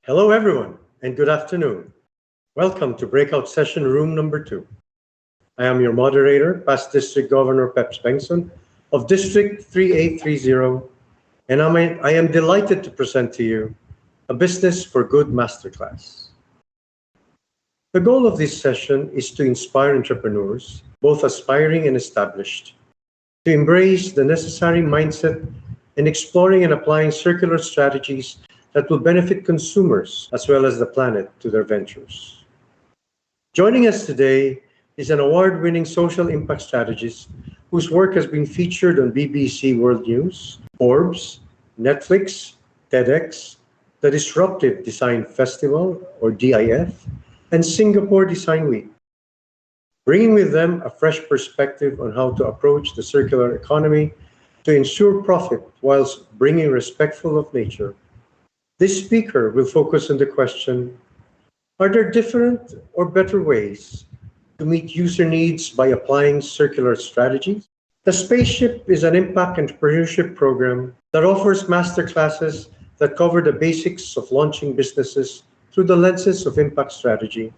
Hello, everyone, and good afternoon. Welcome to Breakout Session Room Number 2. I am your moderator, Past District Governor Peps Bengson of District 3830, and I am delighted to present to you a Business for Good Masterclass. The goal of this session is to inspire entrepreneurs, both aspiring and established, to embrace the necessary mindset in exploring and applying circular strategies that will benefit consumers as well as the planet to their ventures. Joining us today is an award-winning social impact strategist whose work has been featured on BBC World News, Forbes, Netflix, TEDx, the Disruptive Design Festival, or DIF, and Singapore Design Week, bringing with them a fresh perspective on how to approach the circular economy to ensure profit whilst bringing respectful of nature. This speaker will focus on the question, are there different or better ways to meet user needs by applying circular strategies? The Spaceship is an impact entrepreneurship program that offers masterclasses that cover the basics of launching businesses through the lenses of impact strategy,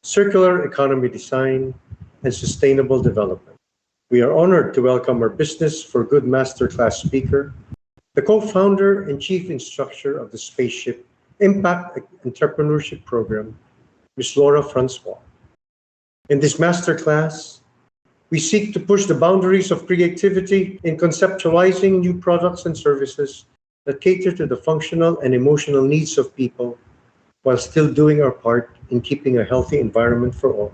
circular economy design, and sustainable development. We are honored to welcome our Business for Good Masterclass speaker, the co-founder and chief instructor of the Spaceship Impact Entrepreneurship Program, Ms. Laura Francois. In this masterclass, we seek to push the boundaries of creativity in conceptualizing new products and services that cater to the functional and emotional needs of people while still doing our part in keeping a healthy environment for all.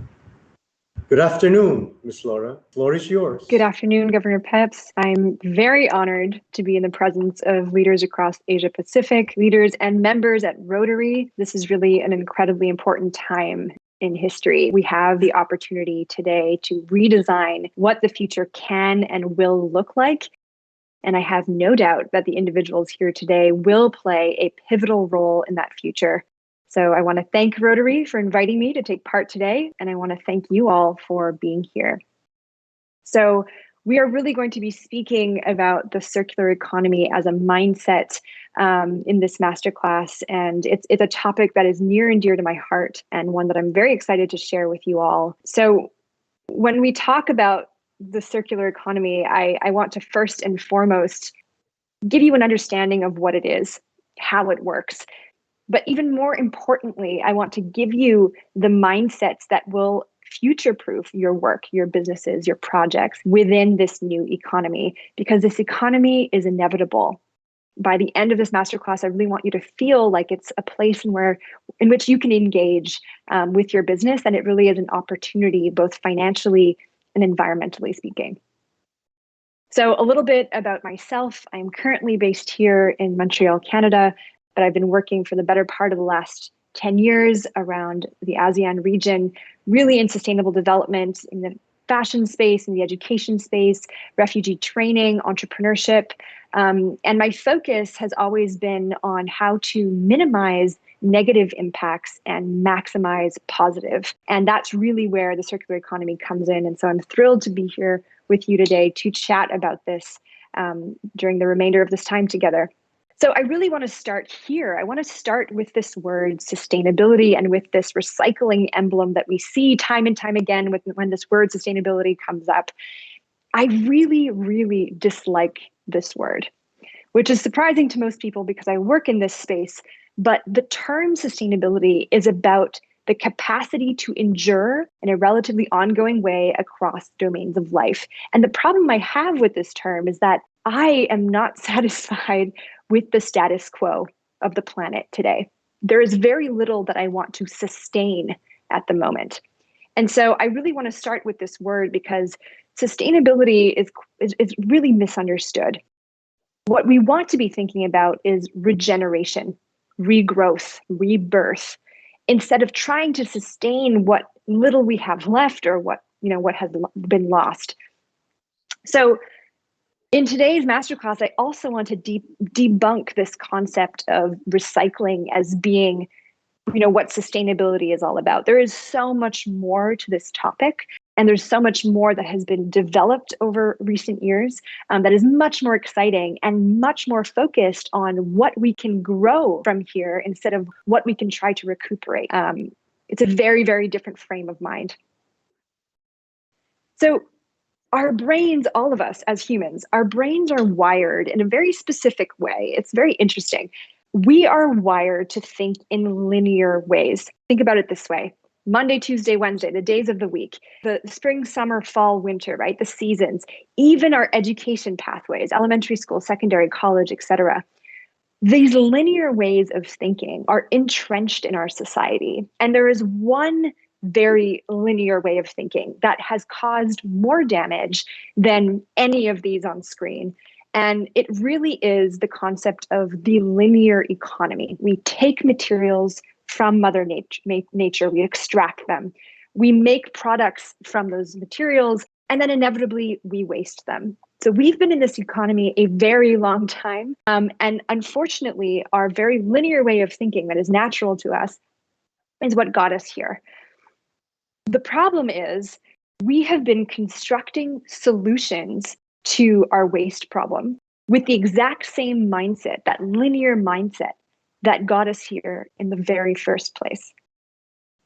Good afternoon, Ms. Laura. The floor is yours. Good afternoon, Governor Peps. I'm very honored to be in the presence of leaders across Asia Pacific, leaders and members at Rotary. This is really an incredibly important time in history. We have the opportunity today to redesign what the future can and will look like. And I have no doubt that the individuals here today will play a pivotal role in that future. So I want to thank Rotary for inviting me to take part today, and I want to thank you all for being here. So we are really going to be speaking about the circular economy as a mindset in this masterclass, and it's a topic that is near and dear to my heart and one that I'm very excited to share with you all. So when we talk about the circular economy, I want to first and foremost give you an understanding of what it is, how it works. But even more importantly, I want to give you the mindsets that will future-proof your work, your businesses, your projects within this new economy, because this economy is inevitable. By the end of this masterclass, I really want you to feel like it's a place in which you can engage with your business, and it really is an opportunity, both financially and environmentally speaking. So a little bit about myself. I'm currently based here in Montreal, Canada, but I've been working for the better part of the last 10 years around the ASEAN region, really in sustainable development, in the fashion space, in the education space, refugee training, entrepreneurship. And my focus has always been on how to minimize negative impacts and maximize positive. And that's really where the circular economy comes in. And so I'm thrilled to be here with you today to chat about this during the remainder of this time together. So I really want to start here. I want to start with this word sustainability and with this recycling emblem that we see time and time again when this word sustainability comes up. I really, really dislike this word, which is surprising to most people because I work in this space. But the term sustainability is about the capacity to endure in a relatively ongoing way across domains of life. And the problem I have with this term is that I am not satisfied with the status quo of the planet today. There is very little that I want to sustain at the moment. And so I really want to start with this word because sustainability is really misunderstood. What we want to be thinking about is regeneration, regrowth, rebirth, instead of trying to sustain what little we have left or what has been lost. So in today's masterclass, I also want to debunk this concept of recycling as being, what sustainability is all about. There is so much more to this topic. And there's so much more that has been developed over recent years that is much more exciting and much more focused on what we can grow from here instead of what we can try to recuperate. It's a very, very different frame of mind. So our brains, all of us as humans, our brains are wired in a very specific way. It's very interesting. We are wired to think in linear ways. Think about it this way. Monday, Tuesday, Wednesday, the days of the week, the spring, summer, fall, winter, right? The seasons, even our education pathways, elementary school, secondary, college, etc. These linear ways of thinking are entrenched in our society. And there is one very linear way of thinking that has caused more damage than any of these on screen. And it really is the concept of the linear economy. We take materials from Mother Nature, we extract them, we make products from those materials, and then inevitably we waste them. So we've been in this economy a very long time. And unfortunately, our very linear way of thinking that is natural to us is what got us here. The problem is we have been constructing solutions to our waste problem with the exact same mindset, that linear mindset that got us here in the very first place.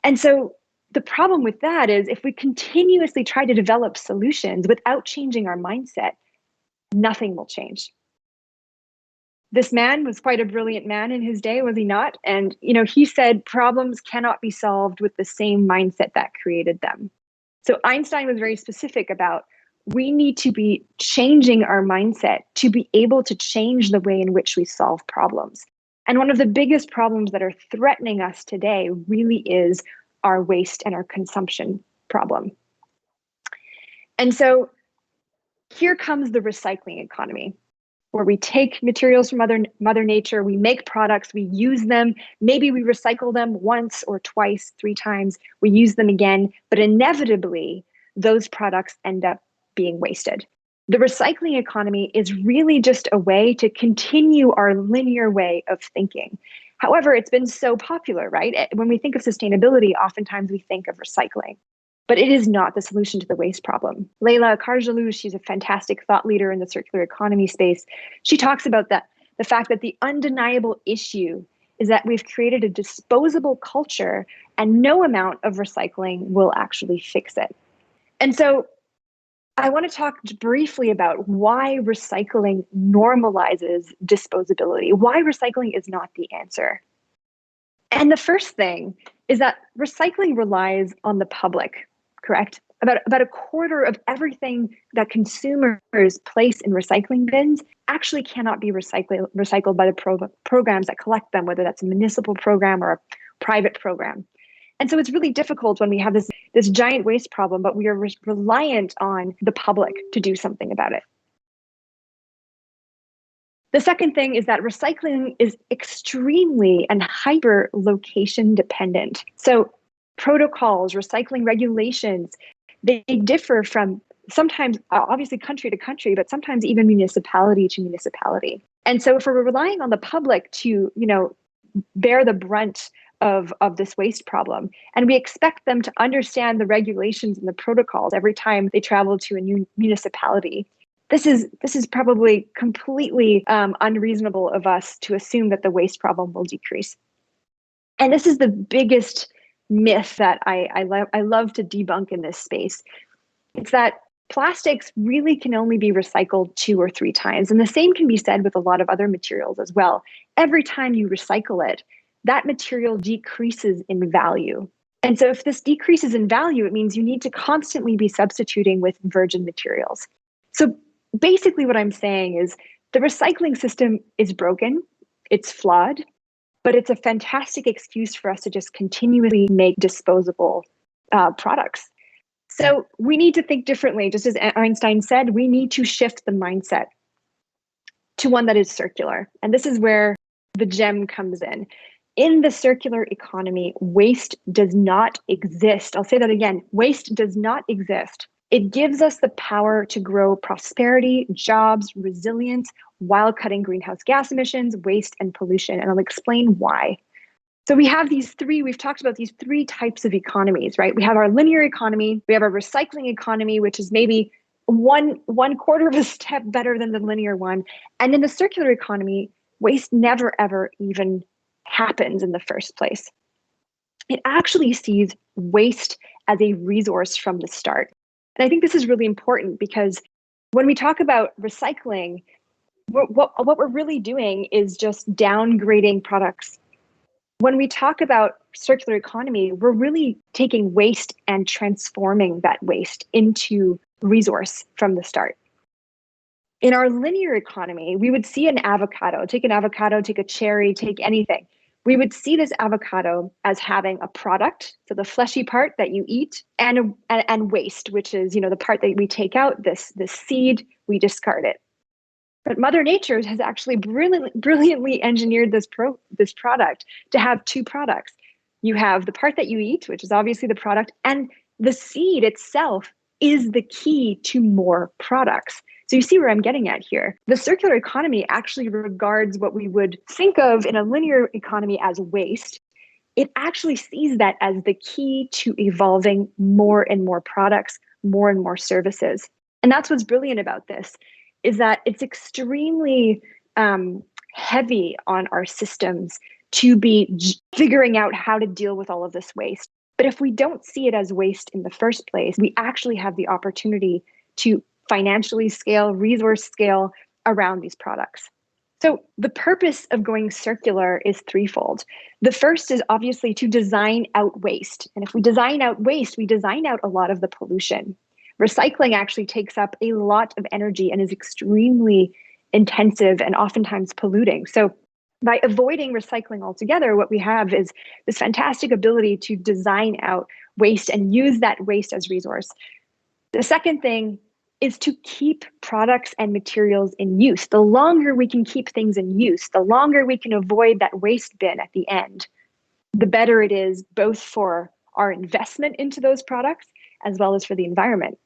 And so the problem with that is if we continuously try to develop solutions without changing our mindset, nothing will change. This man was quite a brilliant man in his day, was he not? And he said problems cannot be solved with the same mindset that created them. So Einstein was very specific about we need to be changing our mindset to be able to change the way in which we solve problems. And one of the biggest problems that are threatening us today really is our waste and our consumption problem. And so here comes the recycling economy, where we take materials from Mother Nature, we make products, we use them, maybe we recycle them once or twice, 3 times, we use them again, but inevitably those products end up being wasted. The recycling economy is really just a way to continue our linear way of thinking. However, it's been so popular, right? When we think of sustainability, oftentimes we think of recycling. But it is not the solution to the waste problem. Leila Karjalou, she's a fantastic thought leader in the circular economy space. She talks about the fact that the undeniable issue is that we've created a disposable culture and no amount of recycling will actually fix it. And so I want to talk briefly about why recycling normalizes disposability, why recycling is not the answer. And the first thing is that recycling relies on the public, correct? About a quarter of everything that consumers place in recycling bins actually cannot be recycled by the programs that collect them, whether that's a municipal program or a private program. And so it's really difficult when we have this giant waste problem, but we are reliant on the public to do something about it. The second thing is that recycling is extremely and hyper location dependent. So protocols, recycling regulations, they differ from sometimes obviously country to country, but sometimes even municipality to municipality. And so if we're relying on the public to, bear the brunt of this waste problem, and we expect them to understand the regulations and the protocols every time they travel to a new municipality, this is probably completely unreasonable of us to assume that the waste problem will decrease. And this is the biggest myth that I love to debunk in this space. It's that plastics really can only be recycled 2 or 3 times. And the same can be said with a lot of other materials as well. Every time you recycle it, that material decreases in value. And so if this decreases in value, it means you need to constantly be substituting with virgin materials. So basically what I'm saying is the recycling system is broken, it's flawed, but it's a fantastic excuse for us to just continually make disposable products. So we need to think differently. Just as Einstein said, we need to shift the mindset to one that is circular. And this is where the gem comes in. In the circular economy, waste does not exist. I'll say that again. Waste does not exist. It gives us the power to grow prosperity, jobs, resilience, while cutting greenhouse gas emissions, waste, and pollution. And I'll explain why. So we have we've talked about these three types of economies, right? We have our linear economy, we have our recycling economy, which is maybe one quarter of a step better than the linear one. And in the circular economy, waste never, ever even happens in the first place. It actually sees waste as a resource from the start. And I think this is really important because when we talk about recycling, what we're really doing is just downgrading products. When we talk about circular economy, we're really taking waste and transforming that waste into resource from the start. In our linear economy, we would see an avocado, take a cherry, take anything. We would see this avocado as having a product, so the fleshy part that you eat, and waste, which is, the part that we take out, this seed, we discard it. But Mother Nature has actually brilliantly engineered this product to have two products. You have the part that you eat, which is obviously the product, and the seed itself is the key to more products. So you see where I'm getting at here. The circular economy actually regards what we would think of in a linear economy as waste. It actually sees that as the key to evolving more and more products, more and more services. And that's what's brilliant about this, is that it's extremely heavy on our systems to be figuring out how to deal with all of this waste. But if we don't see it as waste in the first place, we actually have the opportunity to financially scale, resource scale around these products. So the purpose of going circular is threefold. The first is obviously to design out waste. And if we design out waste, we design out a lot of the pollution. Recycling actually takes up a lot of energy and is extremely intensive and oftentimes polluting. So by avoiding recycling altogether, what we have is this fantastic ability to design out waste and use that waste as resource. The second thing is to keep products and materials in use. The longer we can keep things in use, the longer we can avoid that waste bin at the end, the better it is both for our investment into those products as well as for the environment.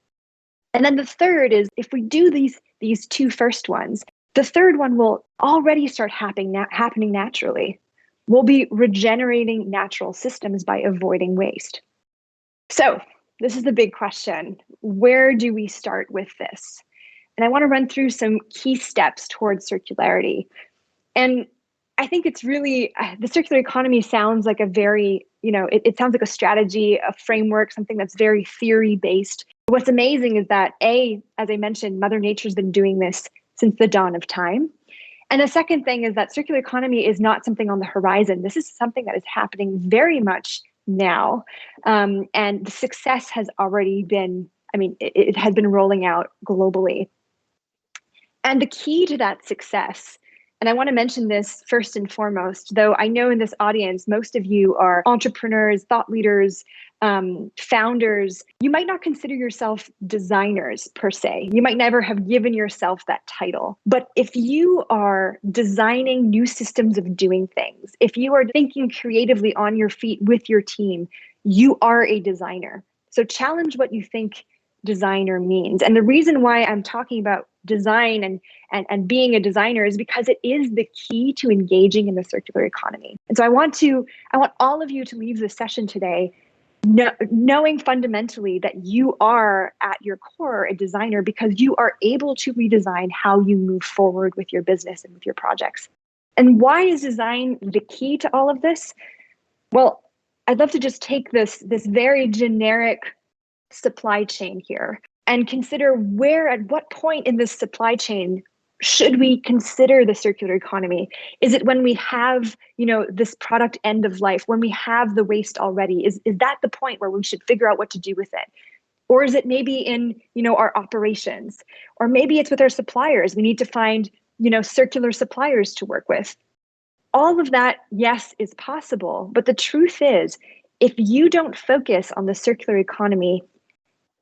And then the third is, if we do these two first ones, the third one will already start happening naturally. We'll be regenerating natural systems by avoiding waste. So this is the big question. Where do we start with this? And I want to run through some key steps towards circularity. And I think it's really, the circular economy sounds like a very, it sounds like a strategy, a framework, something that's very theory-based. What's amazing is that, as I mentioned, Mother Nature's been doing this since the dawn of time. And the second thing is that circular economy is not something on the horizon. This is something that is happening very much now. And the success has already been, it has been rolling out globally. And the key to that success, and I want to mention this first and foremost, though I know in this audience, most of you are entrepreneurs, thought leaders, founders. You might not consider yourself designers per se. You might never have given yourself that title. But if you are designing new systems of doing things, if you are thinking creatively on your feet with your team, you are a designer. So challenge what you think designer means. And the reason why I'm talking about design and being a designer is because it is the key to engaging in the circular economy. And so I want all of you to leave this session today knowing fundamentally that you are at your core a designer, because you are able to redesign how you move forward with your business and with your projects. And why is design the key to all of this? Well, I'd love to just take this very generic supply chain here and consider at what point in this supply chain should we consider the circular economy? Is it when we have, this product end of life, when we have the waste already? Is that the point where we should figure out what to do with it? Or is it maybe in, our operations? Or maybe it's with our suppliers. We need to find, circular suppliers to work with. All of that, yes, is possible. But the truth is, if you don't focus on the circular economy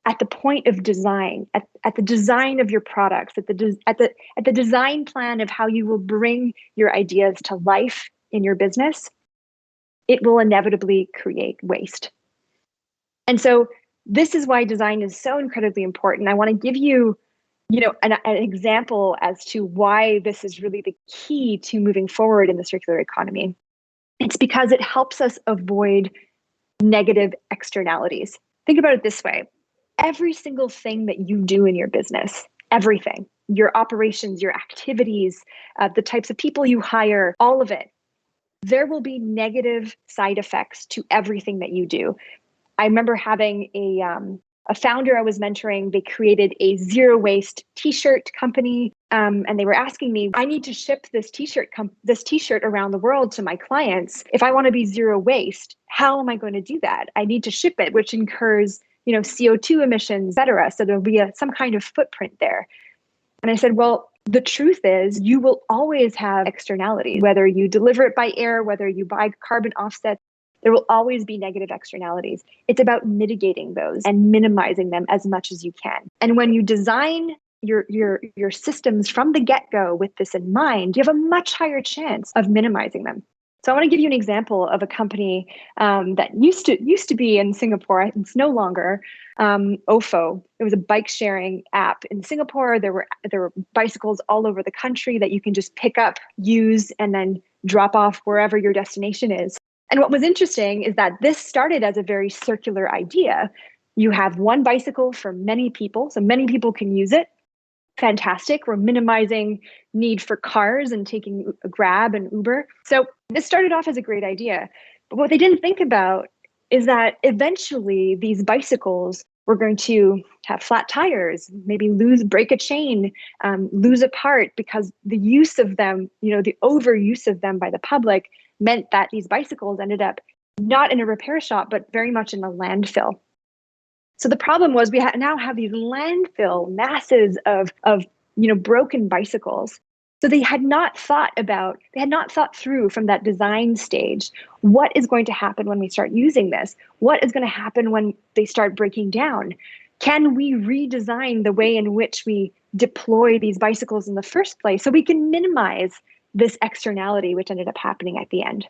at the point of design, at the design of your products, at the design plan of how you will bring your ideas to life in your business, it will inevitably create waste. And so this is why design is so incredibly important. I want to give you, an example as to why this is really the key to moving forward in the circular economy. It's because it helps us avoid negative externalities. Think about it this way. Every single thing that you do in your business, everything, your operations, your activities, the types of people you hire, all of it, there will be negative side effects to everything that you do. I remember having a founder I was mentoring. They created a zero waste t-shirt company. And they were asking me, I need to ship this t-shirt around the world to my clients. If I want to be zero waste, how am I going to do that? I need to ship it, which incurs, CO2 emissions, et cetera. So there'll be some kind of footprint there. And I said, well, the truth is you will always have externalities, whether you deliver it by air, whether you buy carbon offsets. There will always be negative externalities. It's about mitigating those and minimizing them as much as you can. And when you design your systems from the get-go with this in mind, you have a much higher chance of minimizing them. So I want to give you an example of a company that used to be in Singapore. It's no longer. OFO. It was a bike sharing app in Singapore. There were bicycles all over the country that you can just pick up, use, and then drop off wherever your destination is. And what was interesting is that this started as a very circular idea. You have one bicycle for many people, so many people can use it. Fantastic. We're minimizing need for cars and taking a Grab and Uber. So this started off as a great idea. But what they didn't think about is that eventually these bicycles were going to have flat tires, maybe break a chain, lose a part, because the use of them, the overuse of them by the public meant that these bicycles ended up not in a repair shop, but very much in a landfill. So the problem was we now have these landfill masses of broken bicycles. So they had not thought through from that design stage, what is going to happen when we start using this? What is going to happen when they start breaking down? Can we redesign the way in which we deploy these bicycles in the first place so we can minimize this externality, which ended up happening at the end?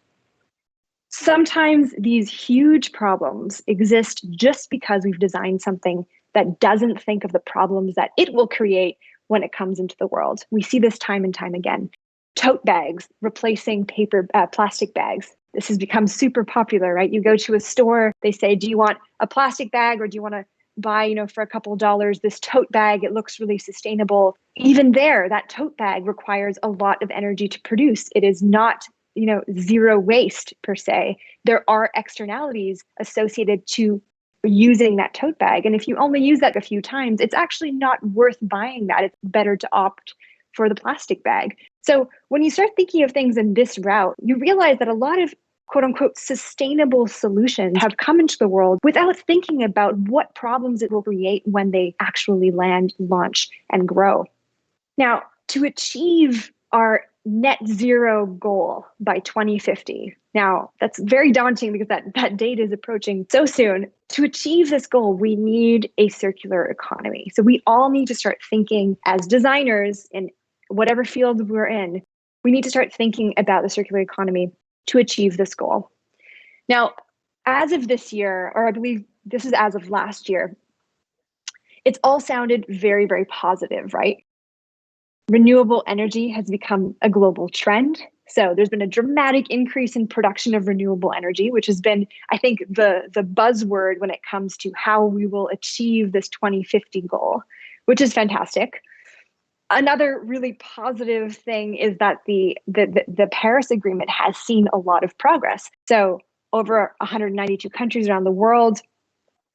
Sometimes these huge problems exist just because we've designed something that doesn't think of the problems that it will create when it comes into the world. We see this time and time again. Tote bags replacing plastic bags. This has become super popular, right? You go to a store, they say, do you want a plastic bag or do you want to buy, for a couple of dollars, this tote bag? It looks really sustainable. Even there, that tote bag requires a lot of energy to produce. It is not zero waste per se. There are externalities associated to using that tote bag. And if you only use that a few times, it's actually not worth buying that. It's better to opt for the plastic bag. So when you start thinking of things in this route, you realize that a lot of quote unquote sustainable solutions have come into the world without thinking about what problems it will create when they actually land, launch, and grow. Now, to achieve our net zero goal by 2050. Now, that's very daunting because that date is approaching so soon. To achieve this goal, we need a circular economy. So we all need to start thinking as designers in whatever field we're in, we need to start thinking about the circular economy to achieve this goal. Now, as of this year, or I believe this is as of last year, it's all sounded very, very positive, right? Renewable energy has become a global trend. So there's been a dramatic increase in production of renewable energy, which has been, I think, the buzzword when it comes to how we will achieve this 2050 goal, which is fantastic. Another really positive thing is that the Paris Agreement has seen a lot of progress. So over 192 countries around the world,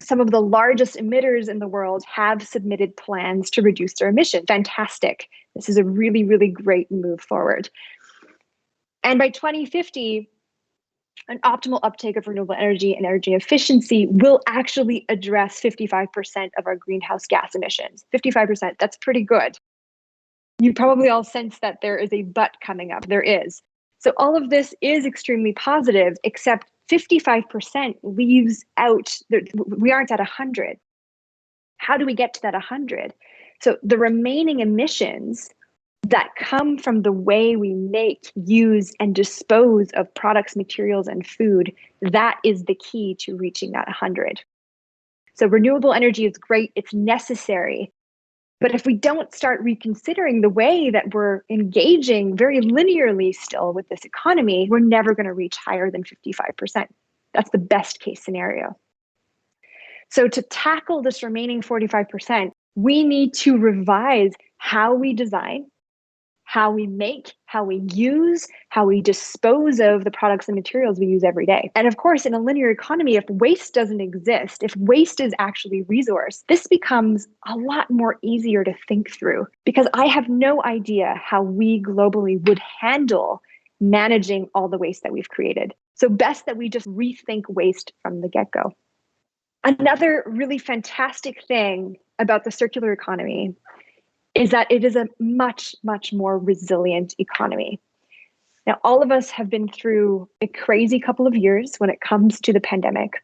some of the largest emitters in the world have submitted plans to reduce their emissions. Fantastic. This is a really, really great move forward. And by 2050, an optimal uptake of renewable energy and energy efficiency will actually address 55% of our greenhouse gas emissions. 55%, that's pretty good. You probably all sense that there is a but coming up. There is. So all of this is extremely positive, except 55% leaves out, we aren't at 100. How do we get to that 100? So the remaining emissions that come from the way we make, use, and dispose of products, materials, and food, that is the key to reaching that 100. So renewable energy is great, it's necessary, But if we don't start reconsidering the way that we're engaging very linearly still with this economy, we're never going to reach higher than 55%. That's the best case scenario. So to tackle this remaining 45%, we need to revise how we design, how we make, how we use, how we dispose of the products and materials we use every day. And of course, in a linear economy, if waste doesn't exist, if waste is actually resource, this becomes a lot more easier to think through, because I have no idea how we globally would handle managing all the waste that we've created. So best that we just rethink waste from the get-go. Another really fantastic thing about the circular economy is that it is a much, much more resilient economy. Now, all of us have been through a crazy couple of years when it comes to the pandemic.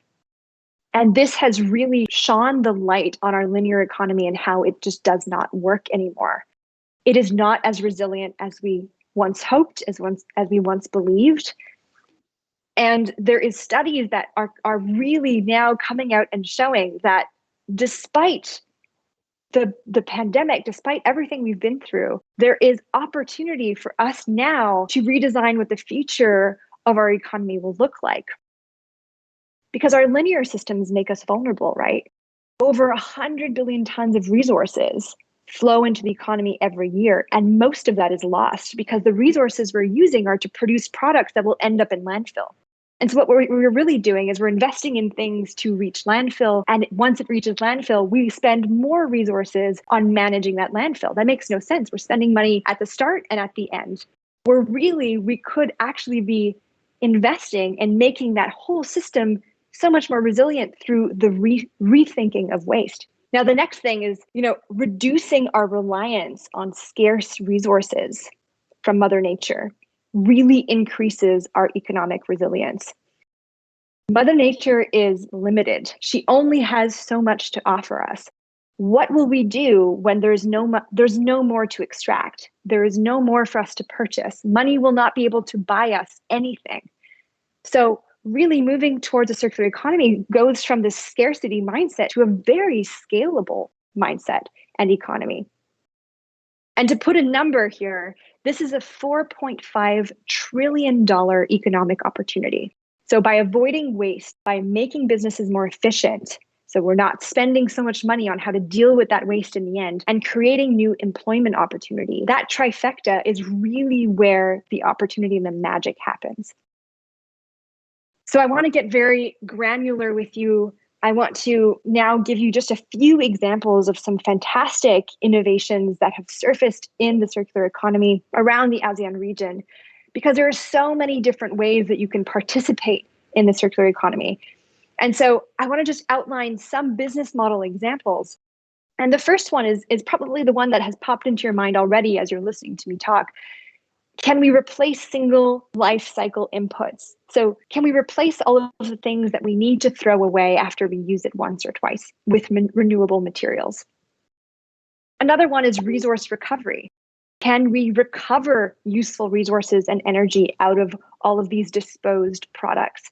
And this has really shone the light on our linear economy and how it just does not work anymore. It is not as resilient as we once hoped, as we once believed. And there is studies that are really now coming out and showing that despite the pandemic, despite everything we've been through, there is opportunity for us now to redesign what the future of our economy will look like. Because our linear systems make us vulnerable, right? Over 100 billion tons of resources flow into the economy every year, and most of that is lost because the resources we're using are to produce products that will end up in landfill. And so what we're really doing is we're investing in things to reach landfill. And once it reaches landfill, we spend more resources on managing that landfill. That makes no sense. We're spending money at the start and at the end. We could actually be investing and making that whole system so much more resilient through the rethinking of waste. Now, the next thing is, reducing our reliance on scarce resources from Mother Nature really increases our economic resilience. Mother Nature is limited. She only has so much to offer us. What will we do when there's no more to extract? There is no more for us to purchase. Money will not be able to buy us anything. So really moving towards a circular economy goes from this scarcity mindset to a very scalable mindset and economy. And to put a number here, this is a $4.5 trillion economic opportunity. So by avoiding waste, by making businesses more efficient, so we're not spending so much money on how to deal with that waste in the end, and creating new employment opportunity, that trifecta is really where the opportunity and the magic happens. So I want to get very granular with you. I want to now give you just a few examples of some fantastic innovations that have surfaced in the circular economy around the ASEAN region, because there are so many different ways that you can participate in the circular economy. And so I want to just outline some business model examples. And the first one is probably the one that has popped into your mind already as you're listening to me talk. Can we replace single life cycle inputs? So can we replace all of the things that we need to throw away after we use it once or twice with renewable materials? Another one is resource recovery. Can we recover useful resources and energy out of all of these disposed products?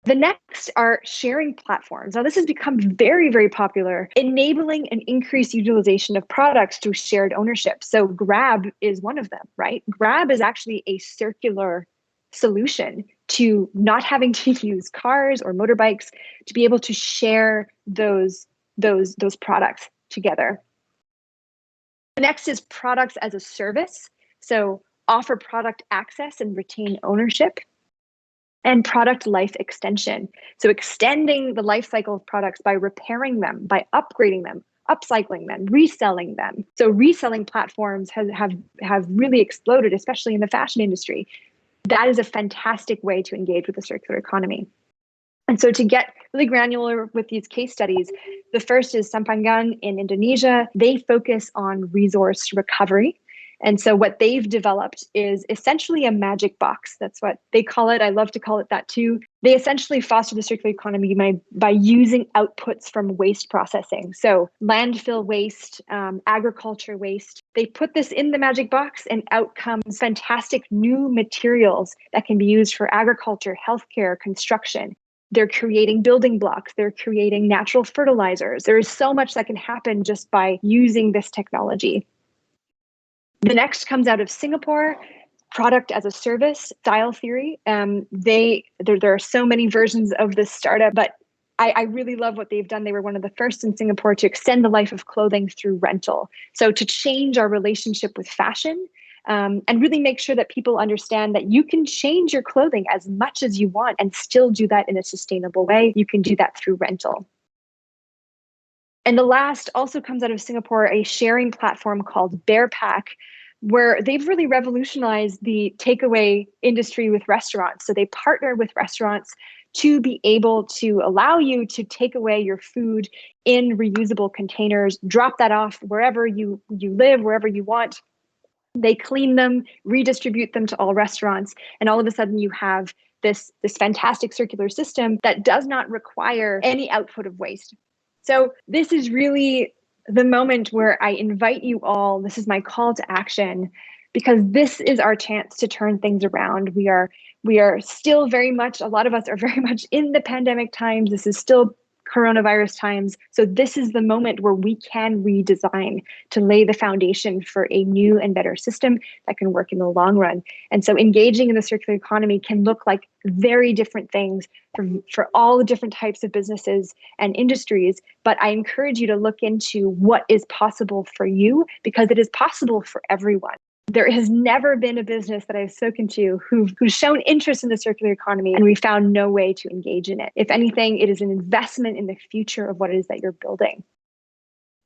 The next are sharing platforms. Now, this has become very, very popular, enabling an increased utilization of products through shared ownership. So Grab is one of them, right? Grab is actually a circular solution to not having to use cars or motorbikes to be able to share those products together. The next is products as a service. So offer product access and retain ownership. And product life extension. So extending the life cycle of products by repairing them, by upgrading them, upcycling them, reselling them. So reselling platforms have really exploded, especially in the fashion industry. That is a fantastic way to engage with the circular economy. And so to get really granular with these case studies, the first is Sampangan in Indonesia. They focus on resource recovery. And so what they've developed is essentially a magic box. That's what they call it. I love to call it that too. They essentially foster the circular economy by using outputs from waste processing. So landfill waste, agriculture waste. They put this in the magic box and out comes fantastic new materials that can be used for agriculture, healthcare, construction. They're creating building blocks. They're creating natural fertilizers. There is so much that can happen just by using this technology. The next comes out of Singapore, product as a service style theory. There are so many versions of this startup, but I really love what they've done. They were one of the first in Singapore to extend the life of clothing through rental. So to change our relationship with fashion, and really make sure that people understand that you can change your clothing as much as you want and still do that in a sustainable way. You can do that through rental. And the last also comes out of Singapore, a sharing platform called Bearpack, where they've really revolutionized the takeaway industry with restaurants. So they partner with restaurants to be able to allow you to take away your food in reusable containers, drop that off wherever you live, wherever you want. They clean them, redistribute them to all restaurants, and all of a sudden you have this fantastic circular system that does not require any output of waste. So this is really the moment where I invite you all, this is my call to action, because this is our chance to turn things around. We are still very much, a lot of us are very much in the pandemic times. This is still coronavirus times. So this is the moment where we can redesign to lay the foundation for a new and better system that can work in the long run. And so engaging in the circular economy can look like very different things for all the different types of businesses and industries. But I encourage you to look into what is possible for you, because it is possible for everyone. There has never been a business that I've spoken to who's shown interest in the circular economy and we found no way to engage in it. If anything, it is an investment in the future of what it is that you're building.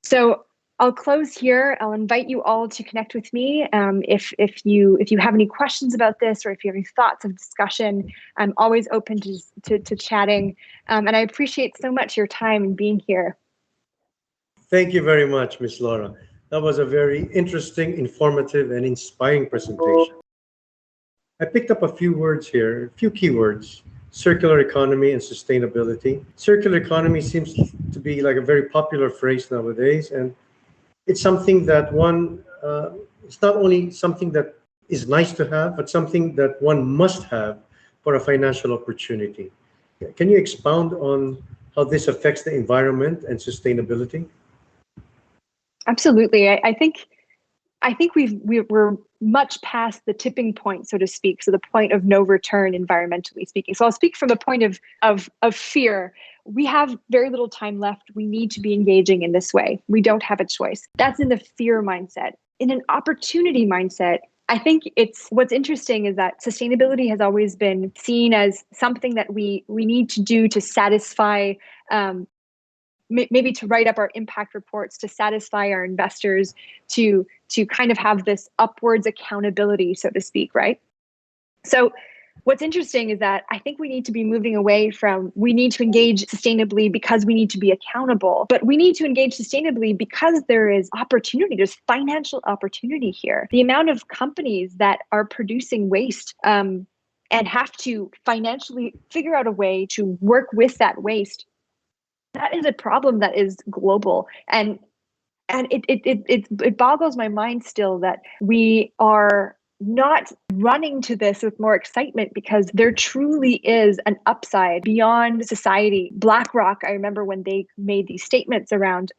So I'll close here. I'll invite you all to connect with me. If you have any questions about this, or if you have any thoughts of discussion, I'm always open to chatting. And I appreciate so much your time and being here. Thank you very much, Ms. Laura. That was a very interesting, informative, and inspiring presentation. I picked up a few words here, a few keywords: circular economy and sustainability. Circular economy seems to be like a very popular phrase nowadays, and it's something that it's not only something that is nice to have, but something that one must have for a financial opportunity. Can you expound on how this affects the environment and sustainability? Absolutely. I think we're much past the tipping point, so to speak. So the point of no return, environmentally speaking. So I'll speak from the point of fear. We have very little time left. We need to be engaging in this way. We don't have a choice. That's in the fear mindset. In an opportunity mindset, I think what's interesting is that sustainability has always been seen as something that we need to do to satisfy, maybe to write up our impact reports, to satisfy our investors, to kind of have this upwards accountability, so to speak, right? So what's interesting is that I think we need to be moving away from, we need to engage sustainably because we need to be accountable, but we need to engage sustainably because there is opportunity, there's financial opportunity here. The amount of companies that are producing waste and have to financially figure out a way to work with that waste, that is a problem that is global. And it boggles my mind still that we are not running to this with more excitement, because there truly is an upside beyond society. BlackRock, I remember when they made these statements around,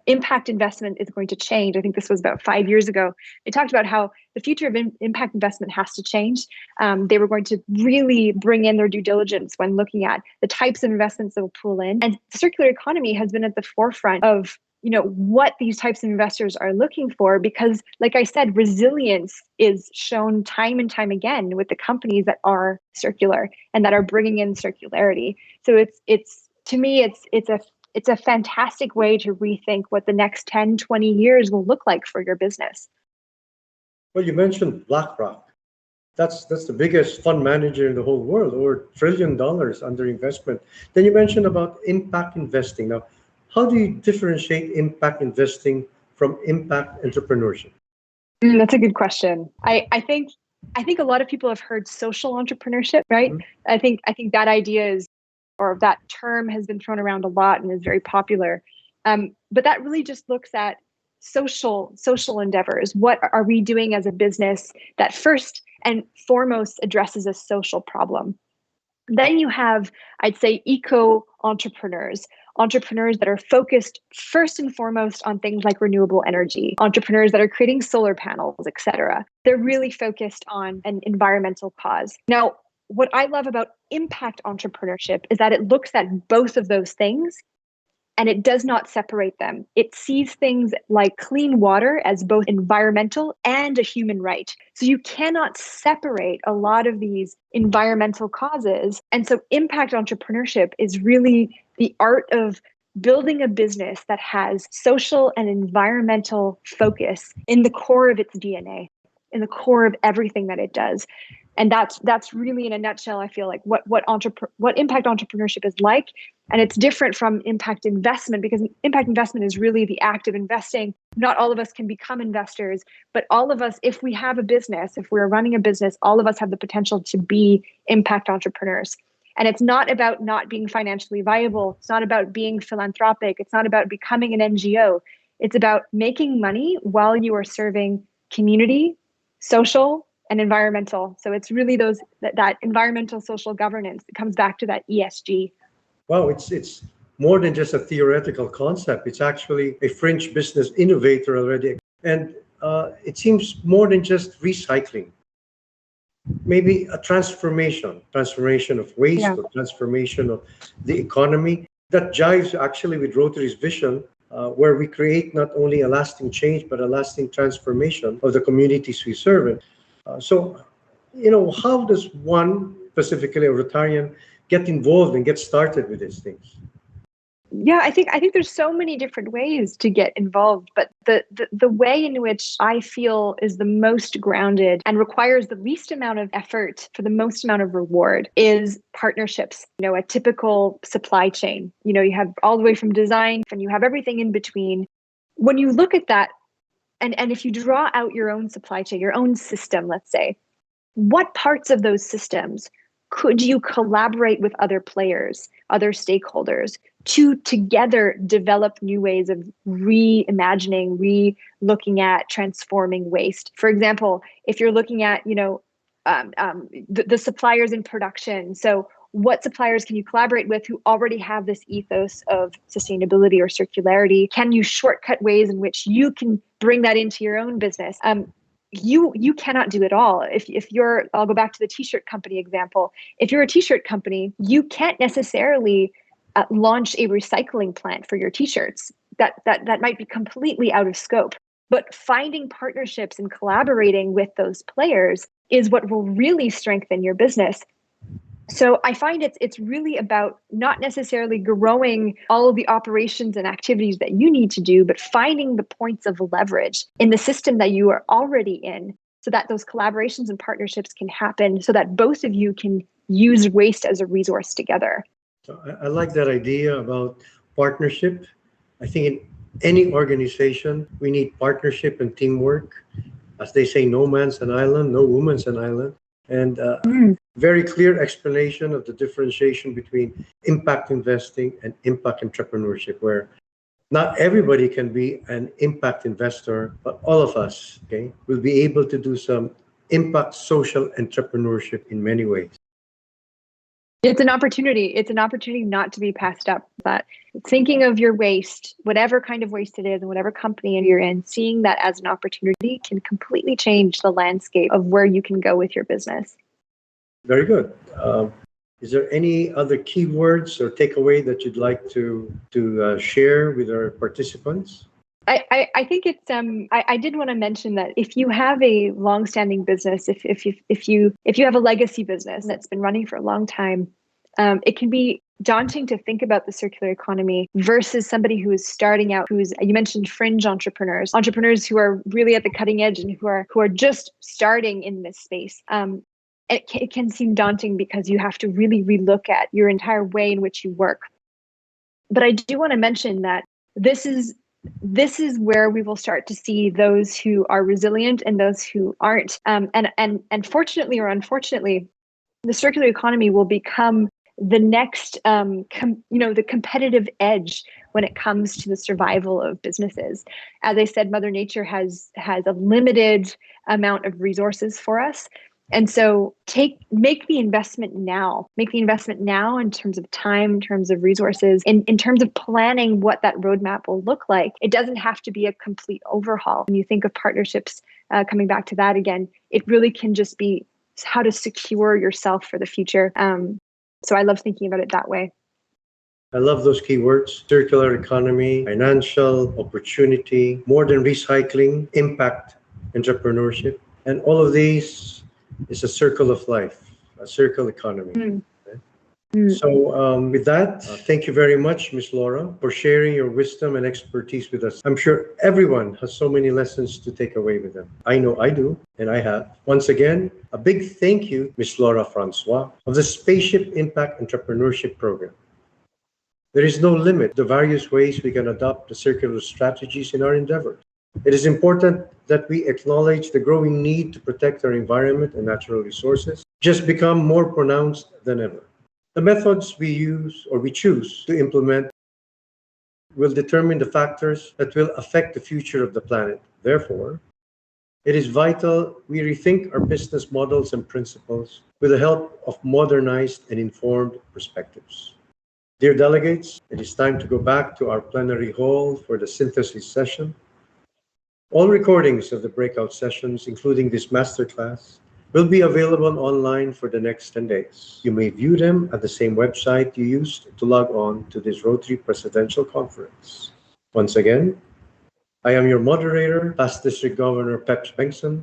impact investment is going to change. I think this was about 5 years ago. They talked about how the future of impact investment has to change. They were going to really bring in their due diligence when looking at the types of investments that will pull in. And the circular economy has been at the forefront of what these types of investors are looking for, because like I said, resilience is shown time and time again with the companies that are circular and that are bringing in circularity. So it's to me, it's a fantastic way to rethink what the next 10, 20 years will look like for your business. Well, you mentioned BlackRock. That's the biggest fund manager in the whole world, over $1 trillion under investment. Then you mentioned about impact investing. Now, how do you differentiate impact investing from impact entrepreneurship? That's a good question. I think a lot of people have heard social entrepreneurship, right? Mm-hmm. I think that idea or that term has been thrown around a lot and is very popular. But that really just looks at social endeavors. What are we doing as a business that first and foremost addresses a social problem? Then you have, I'd say, eco-entrepreneurs, entrepreneurs that are focused first and foremost on things like renewable energy, entrepreneurs that are creating solar panels, et cetera. They're really focused on an environmental cause. Now, what I love about impact entrepreneurship is that it looks at both of those things and it does not separate them. It sees things like clean water as both environmental and a human right. So you cannot separate a lot of these environmental causes. And so impact entrepreneurship is really the art of building a business that has social and environmental focus in the core of its DNA, in the core of everything that it does. And that's really, in a nutshell, I feel like what impact entrepreneurship is like. And it's different from impact investment, because impact investment is really the act of investing. Not all of us can become investors, but all of us, if we have a business, if we're running a business, all of us have the potential to be impact entrepreneurs. And it's not about not being financially viable. It's not about being philanthropic. It's not about becoming an NGO. It's about making money while you are serving community, social, and environmental. So it's really that environmental social governance. It comes back to that ESG. Wow, it's more than just a theoretical concept. It's actually a French business innovator already. And it seems more than just recycling. Maybe a transformation of waste, Yeah. or transformation of the economy that jives actually with Rotary's vision, where we create not only a lasting change, but a lasting transformation of the communities we serve. So, how does one, specifically a Rotarian, get involved and get started with these things? Yeah, I think there's so many different ways to get involved, but the way in which I feel is the most grounded and requires the least amount of effort for the most amount of reward is partnerships. A typical supply chain. You have all the way from design and you have everything in between. When you look at that, and if you draw out your own supply chain, your own system, let's say, what parts of those systems could you collaborate with other players, other stakeholders, to together develop new ways of reimagining, re-looking at, transforming waste? For example, if you're looking at, the suppliers in production, so what suppliers can you collaborate with who already have this ethos of sustainability or circularity? Can you shortcut ways in which you can bring that into your own business? You cannot do it all. If you're, I'll go back to the t-shirt company example. If you're a t-shirt company, you can't necessarily launch a recycling plant for your t-shirts. That might be completely out of scope. But finding partnerships and collaborating with those players is what will really strengthen your business. So I find it's really about not necessarily growing all of the operations and activities that you need to do, but finding the points of leverage in the system that you are already in, so that those collaborations and partnerships can happen, so that both of you can use waste as a resource together. I like that idea about partnership. I think in any organization, we need partnership and teamwork. As they say, no man's an island, no woman's an island. And very clear explanation of the differentiation between impact investing and impact entrepreneurship, where not everybody can be an impact investor, but all of us, will be able to do some impact social entrepreneurship in many ways. It's an opportunity. It's an opportunity not to be passed up. But thinking of your waste, whatever kind of waste it is, and whatever company you're in, seeing that as an opportunity can completely change the landscape of where you can go with your business. Very good. Is there any other keywords or takeaway that you'd like to share with our participants? I think it's I did want to mention that if you have a long-standing business, if you have a legacy business that's been running for a long time, it can be daunting to think about the circular economy versus somebody who is starting out, you mentioned fringe entrepreneurs who are really at the cutting edge and who are just starting in this space. It can seem daunting because you have to really relook at your entire way in which you work. But I do want to mention that this is where we will start to see those who are resilient and those who aren't. And fortunately or unfortunately, the circular economy will become the next, the competitive edge when it comes to the survival of businesses. As I said, Mother Nature has a limited amount of resources for us. And so make the investment now. Make the investment now in terms of time, in terms of resources, in terms of planning what that roadmap will look like. It doesn't have to be a complete overhaul. When you think of partnerships, coming back to that again, it really can just be how to secure yourself for the future. So I love thinking about it that way. I love those keywords: circular economy, financial opportunity, more than recycling, impact, entrepreneurship. And all of these is a circle of life, a circle economy. Okay? So with that, thank you very much, Ms. Laura, for sharing your wisdom and expertise with us. I'm sure everyone has so many lessons to take away with them. I know I do, and I have. Once again, a big thank you, Ms. Laura Francois of the Spaceship Impact Entrepreneurship Program. There is no limit to the various ways we can adopt the circular strategies in our endeavors. It is important that we acknowledge the growing need to protect our environment and natural resources, just become more pronounced than ever. The methods we use or we choose to implement will determine the factors that will affect the future of the planet. Therefore, it is vital we rethink our business models and principles with the help of modernized and informed perspectives. Dear delegates, it is time to go back to our plenary hall for the synthesis session. All recordings of the breakout sessions, including this masterclass, will be available online for the next 10 days. You may view them at the same website you used to log on to this Rotary Presidential Conference. Once again, I am your moderator, Past District Governor Peps Bengson,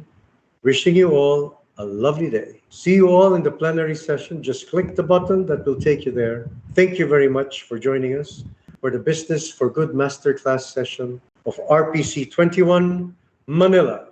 wishing you all a lovely day. See you all in the plenary session. Just click the button that will take you there. Thank you very much for joining us for the Business for Good Masterclass session of RPC 21, Manila.